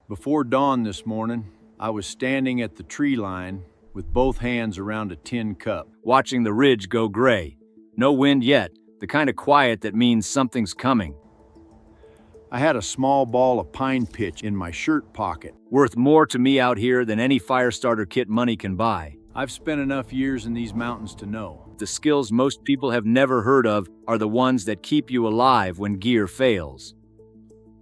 Before dawn this morning, I was standing at the tree line with both hands around a tin cup, watching the ridge go gray. No wind yet, the kind of quiet that means something's coming. I had a small ball of pine pitch in my shirt pocket. Worth more to me out here than any fire starter kit money can buy. I've spent enough years in these mountains to know. The skills most people have never heard of are the ones that keep you alive when gear fails.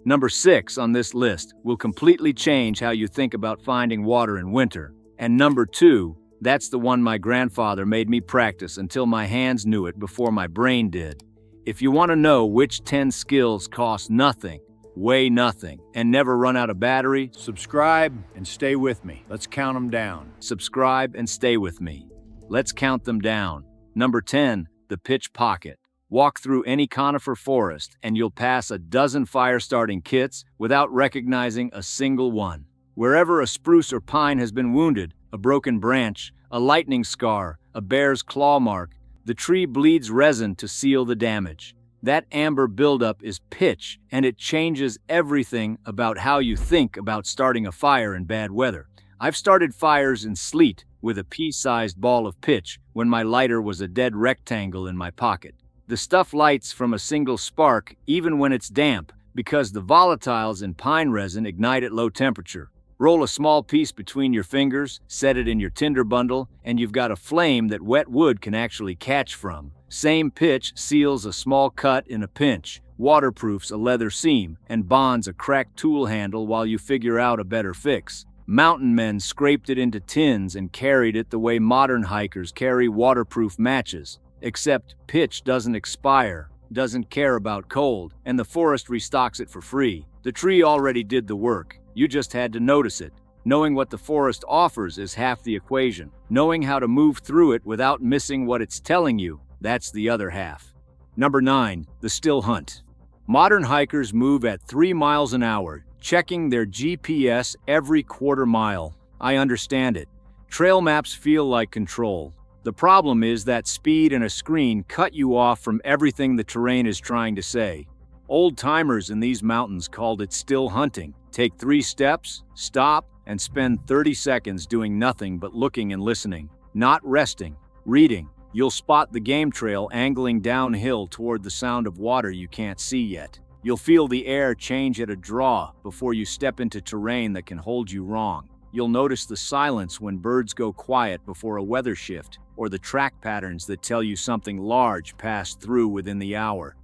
Number 6 on this list will completely change how you think about finding water in winter. And number 2, that's the one my grandfather made me practice until my hands knew it before my brain did. If you want to know which 10 skills cost nothing, weigh nothing, and never run out of battery, subscribe and stay with me. Let's count them down. Subscribe and stay with me. Let's count them down. Number 10, the pitch pocket. Walk through any conifer forest and you'll pass a dozen fire-starting kits without recognizing a single one. Wherever a spruce or pine has been wounded, a broken branch, a lightning scar, a bear's claw mark, the tree bleeds resin to seal the damage. That amber buildup is pitch, and it changes everything about how you think about starting a fire in bad weather. I've started fires in sleet with a pea-sized ball of pitch when my lighter was a dead rectangle in my pocket. The stuff lights from a single spark even when it's damp because the volatiles in pine resin ignite at low temperature. Roll a small piece between your fingers, set it in your tinder bundle, and you've got a flame that wet wood can actually catch from. Same pitch seals a small cut in a pinch, waterproofs a leather seam, and bonds a cracked tool handle while you figure out a better fix. Mountain men scraped it into tins and carried it the way modern hikers carry waterproof matches. Except pitch doesn't expire, doesn't care about cold, and the forest restocks it for free. The tree already did the work. You just had to notice it. Knowing what the forest offers is half the equation. Knowing how to move through it without missing what it's telling you, that's the other half. Number 9, the still hunt. Modern hikers move at 3 miles an hour, checking their GPS every quarter mile. I understand it. Trail maps feel like control. The problem is that speed and a screen cut you off from everything the terrain is trying to say. Old-timers in these mountains called it still hunting. Take 3 steps, stop, and spend 30 seconds doing nothing but looking and listening. Not resting, reading. You'll spot the game trail angling downhill toward the sound of water you can't see yet. You'll feel the air change at a draw before you step into terrain that can hold you wrong. You'll notice the silence when birds go quiet before a weather shift, or the track patterns that tell you something large passed through within the hour.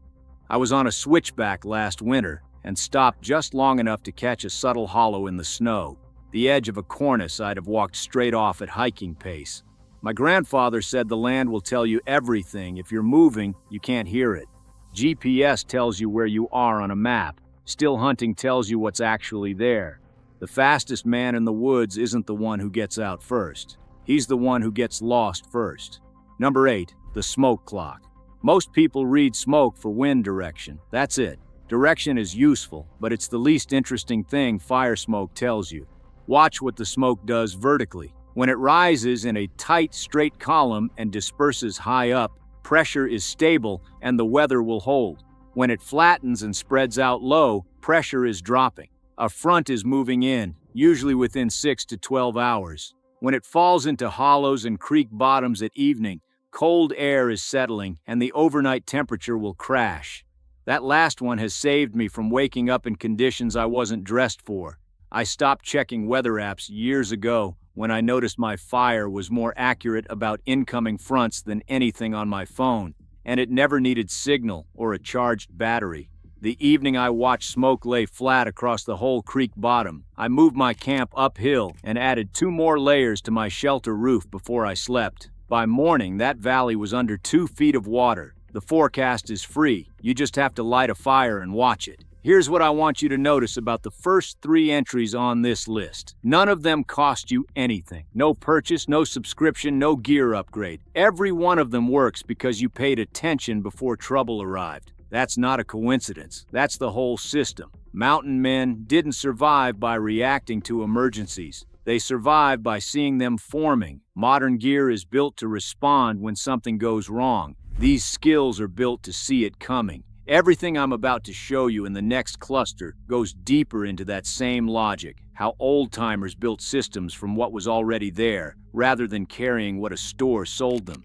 I was on a switchback last winter and stopped just long enough to catch a subtle hollow in the snow, the edge of a cornice I'd have walked straight off at hiking pace. My grandfather said the land will tell you everything. If you're moving, you can't hear it. GPS tells you where you are on a map. Still hunting tells you what's actually there. The fastest man in the woods isn't the one who gets out first. He's the one who gets lost first. Number 8, the smoke clock. Most people read smoke for wind direction. That's it. Direction is useful, but it's the least interesting thing fire smoke tells you. Watch what the smoke does vertically. When it rises in a tight, straight column and disperses high up, pressure is stable and the weather will hold. When it flattens and spreads out low, pressure is dropping. A front is moving in, usually within 6 to 12 hours. When it falls into hollows and creek bottoms at evening, cold air is settling and the overnight temperature will crash. That last one has saved me from waking up in conditions I wasn't dressed for. I stopped checking weather apps years ago when I noticed my fire was more accurate about incoming fronts than anything on my phone, and it never needed signal or a charged battery. The evening I watched smoke lay flat across the whole creek bottom, I moved my camp uphill and added 2 more layers to my shelter roof before I slept. By morning, that valley was under 2 feet of water. The forecast is free. You just have to light a fire and watch it. Here's what I want you to notice about the first 3 entries on this list. None of them cost you anything. No purchase, no subscription, no gear upgrade. Every one of them works because you paid attention before trouble arrived. That's not a coincidence. That's the whole system. Mountain men didn't survive by reacting to emergencies. They survived by seeing them forming. Modern gear is built to respond when something goes wrong. These skills are built to see it coming. Everything I'm about to show you in the next cluster goes deeper into that same logic. how old-timers built systems from what was already there, rather than carrying what a store sold them.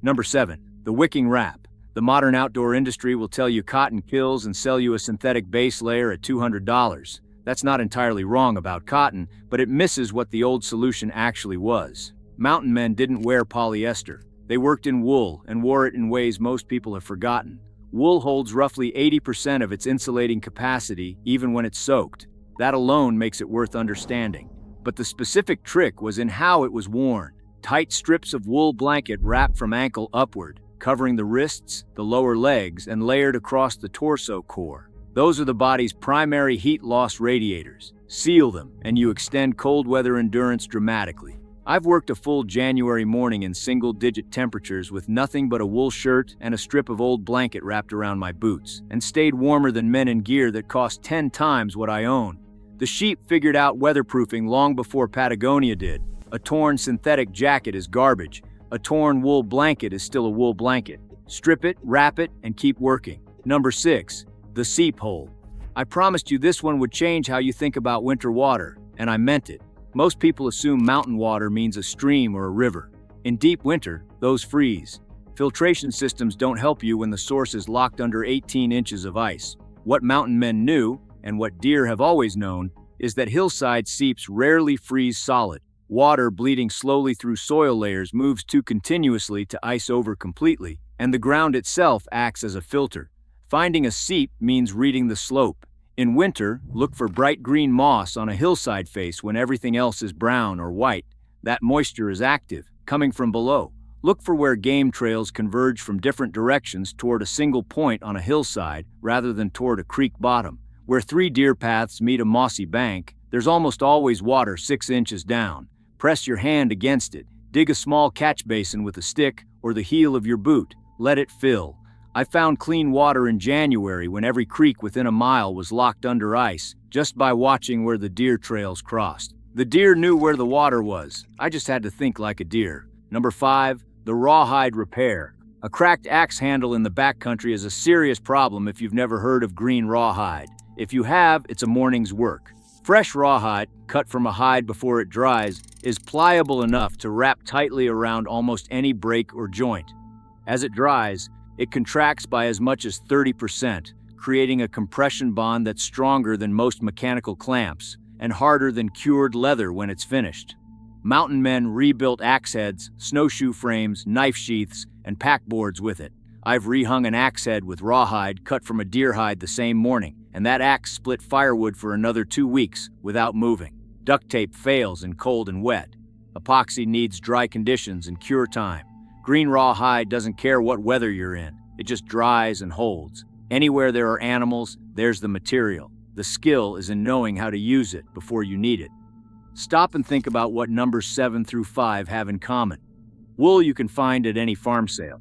Number 7. The Wicking wrap. The modern outdoor industry will tell you cotton kills and sell you a synthetic base layer at $200. That's not entirely wrong about cotton, but it misses what the old solution actually was. Mountain men didn't wear polyester. They worked in wool and wore it in ways most people have forgotten. Wool holds roughly 80% of its insulating capacity even when it's soaked. That alone makes it worth understanding. But the specific trick was in how it was worn. Tight strips of wool blanket wrapped from ankle upward, covering the wrists, the lower legs, and layered across the torso core. Those are the body's primary heat loss radiators. Seal them, and you extend cold weather endurance dramatically. I've worked a full January morning in single-digit temperatures with nothing but a wool shirt and a strip of old blanket wrapped around my boots, and stayed warmer than men in gear that cost 10 times what I own. The sheep figured out weatherproofing long before Patagonia did. A torn synthetic jacket is garbage. A torn wool blanket is still a wool blanket. Strip it, wrap it, and keep working. Number 6. The seep hole. I promised you this one would change how you think about winter water, and I meant it. Most people assume mountain water means a stream or a river. In deep winter, those freeze. Filtration systems don't help you when the source is locked under 18 inches of ice. What mountain men knew, and what deer have always known, is that hillside seeps rarely freeze solid. Water bleeding slowly through soil layers moves too continuously to ice over completely, and the ground itself acts as a filter. Finding a seep means reading the slope. In winter, look for bright green moss on a hillside face when everything else is brown or white. That moisture is active, coming from below. Look for where game trails converge from different directions toward a single point on a hillside rather than toward a creek bottom. Where 3 deer paths meet a mossy bank, there's almost always water 6 inches down. Press your hand against it. Dig a small catch basin with a stick or the heel of your boot. Let it fill. I found clean water in January when every creek within a mile was locked under ice, just by watching where the deer trails crossed. The deer knew where the water was. I just had to think like a deer. Number 5, the rawhide repair. A cracked axe handle in the backcountry is a serious problem if you've never heard of green rawhide. If you have, it's a morning's work. Fresh rawhide, cut from a hide before it dries, is pliable enough to wrap tightly around almost any break or joint. As it dries, it contracts by as much as 30%, creating a compression bond that's stronger than most mechanical clamps and harder than cured leather when it's finished. Mountain men rebuilt axe heads, snowshoe frames, knife sheaths, and packboards with it. I've rehung an axe head with rawhide cut from a deer hide the same morning, and that axe split firewood for another 2 weeks without moving. Duct tape fails in cold and wet. Epoxy needs dry conditions and cure time. Green rawhide doesn't care what weather you're in. It just dries and holds. Anywhere there are animals, there's the material. The skill is in knowing how to use it before you need it. Stop and think about what numbers 7 through 5 have in common. Wool you can find at any farm sale.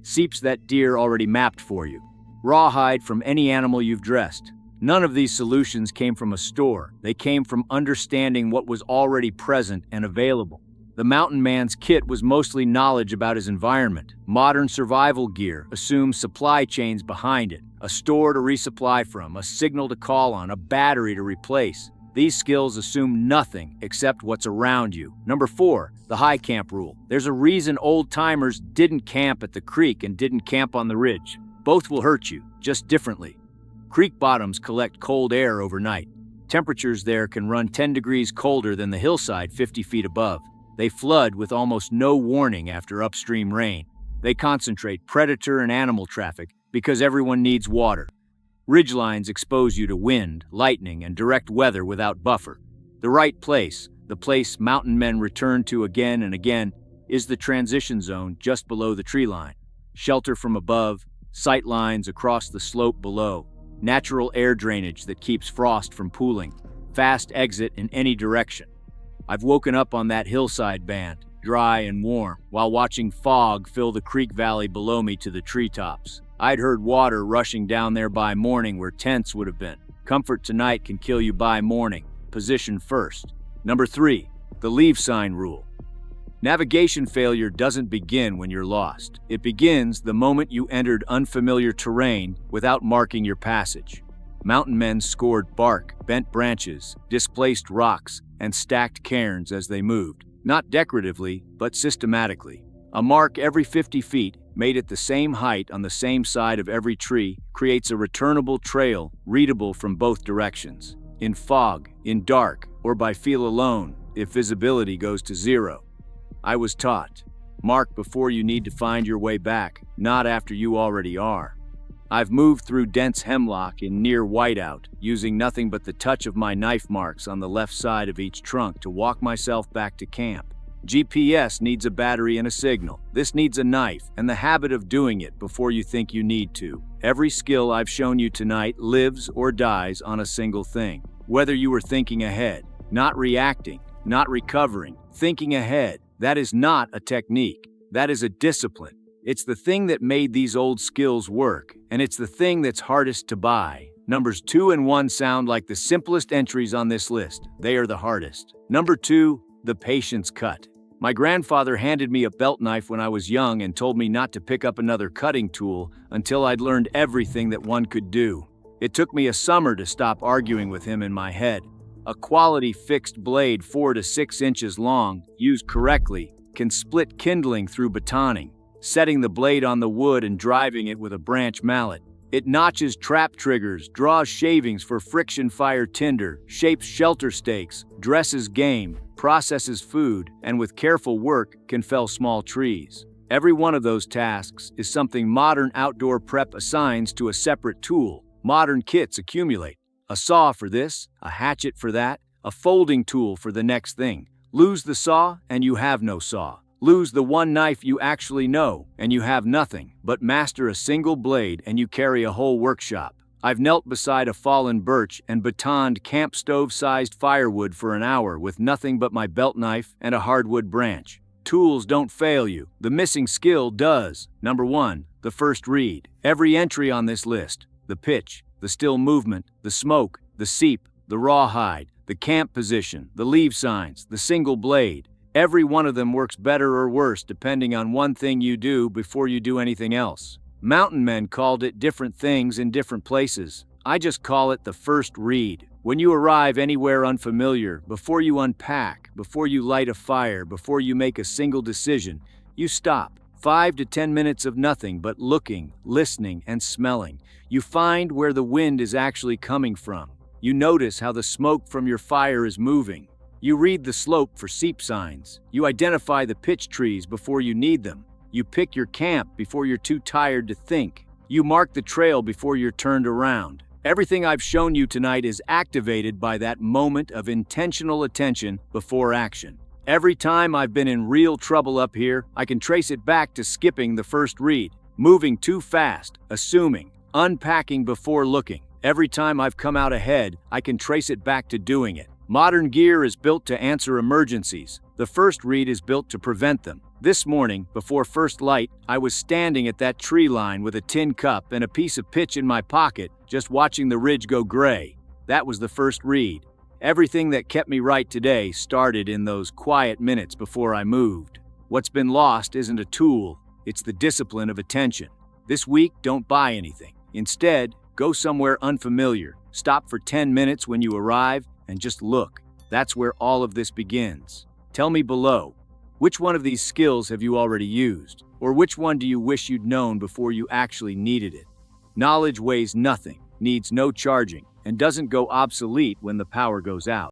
Seeps that deer already mapped for you. Rawhide from any animal you've dressed. None of these solutions came from a store. They came from understanding what was already present and available. The mountain man's kit was mostly knowledge about his environment. Modern survival gear assumes supply chains behind it, a store to resupply from, a signal to call on, a battery to replace. These skills assume nothing except what's around you. Number 4, the high camp rule. There's a reason old-timers didn't camp at the creek and didn't camp on the ridge. Both will hurt you, just differently. Creek bottoms collect cold air overnight. Temperatures there can run 10 degrees colder than the hillside 50 feet above. They flood with almost no warning after upstream rain. They concentrate predator and animal traffic because everyone needs water. Ridgelines expose you to wind, lightning, and direct weather without buffer. The right place, the place mountain men return to again and again, is the transition zone just below the tree line. Shelter from above, sight lines across the slope below, natural air drainage that keeps frost from pooling, fast exit in any direction. I've woken up on that hillside band, dry and warm, while watching fog fill the creek valley below me to the treetops. I'd heard water rushing down there by morning where tents would have been. Comfort tonight can kill you by morning. Position first. Number 3, the leave sign rule. Navigation failure doesn't begin when you're lost. It begins the moment you entered unfamiliar terrain without marking your passage. Mountain men scored bark, bent branches, displaced rocks, and stacked cairns as they moved, not decoratively, but systematically. A mark every 50 feet, made at the same height on the same side of every tree, creates a returnable trail readable from both directions, in fog, in dark, or by feel alone, if visibility goes to zero. I was taught, mark before you need to find your way back, not after you already are. I've moved through dense hemlock in near whiteout, using nothing but the touch of my knife marks on the left side of each trunk to walk myself back to camp. GPS needs a battery and a signal. This needs a knife and the habit of doing it before you think you need to. Every skill I've shown you tonight lives or dies on a single thing. Whether you were thinking ahead, not reacting, not recovering, thinking ahead, that is not a technique. That is a discipline. It's the thing that made these old skills work, and it's the thing that's hardest to buy. Numbers 2 and 1 sound like the simplest entries on this list. They are the hardest. Number 2, the patience cut. My grandfather handed me a belt knife when I was young and told me not to pick up another cutting tool until I'd learned everything that one could do. It took me a summer to stop arguing with him in my head. A quality fixed blade 4 to 6 inches long, used correctly, can split kindling through batoning, setting the blade on the wood and driving it with a branch mallet. It notches trap triggers, draws shavings for friction fire tinder, shapes shelter stakes, dresses game, processes food, and with careful work can fell small trees. Every one of those tasks is something modern outdoor prep assigns to a separate tool. Modern kits accumulate. A saw for this, a hatchet for that, a folding tool for the next thing. Lose the saw and you have no saw. Lose the one knife you actually know, and you have nothing, but master a single blade and you carry a whole workshop. I've knelt beside a fallen birch and batoned camp stove-sized firewood for an hour with nothing but my belt knife and a hardwood branch. Tools don't fail you. The missing skill does. Number 1, the first read. Every entry on this list, the pitch, the still movement, the smoke, the seep, the rawhide, the camp position, the leave signs, the single blade, every one of them works better or worse depending on one thing you do before you do anything else. Mountain men called it different things in different places. I just call it the first read. When you arrive anywhere unfamiliar, before you unpack, before you light a fire, before you make a single decision, you stop. 5 to 10 minutes of nothing but looking, listening, and smelling. You find where the wind is actually coming from. You notice how the smoke from your fire is moving. You read the slope for seep signs. You identify the pitch trees before you need them. You pick your camp before you're too tired to think. You mark the trail before you're turned around. Everything I've shown you tonight is activated by that moment of intentional attention before action. Every time I've been in real trouble up here, I can trace it back to skipping the first read, moving too fast, assuming, unpacking before looking. Every time I've come out ahead, I can trace it back to doing it. Modern gear is built to answer emergencies. The first read is built to prevent them. This morning, before first light, I was standing at that tree line with a tin cup and a piece of pitch in my pocket, just watching the ridge go gray. That was the first read. Everything that kept me right today started in those quiet minutes before I moved. What's been lost isn't a tool, it's the discipline of attention. This week, don't buy anything. Instead, go somewhere unfamiliar. Stop for 10 minutes when you arrive and just look. That's where all of this begins. Tell me below, which one of these skills have you already used? Or which one do you wish you'd known before you actually needed it? Knowledge weighs nothing, needs no charging, and doesn't go obsolete when the power goes out.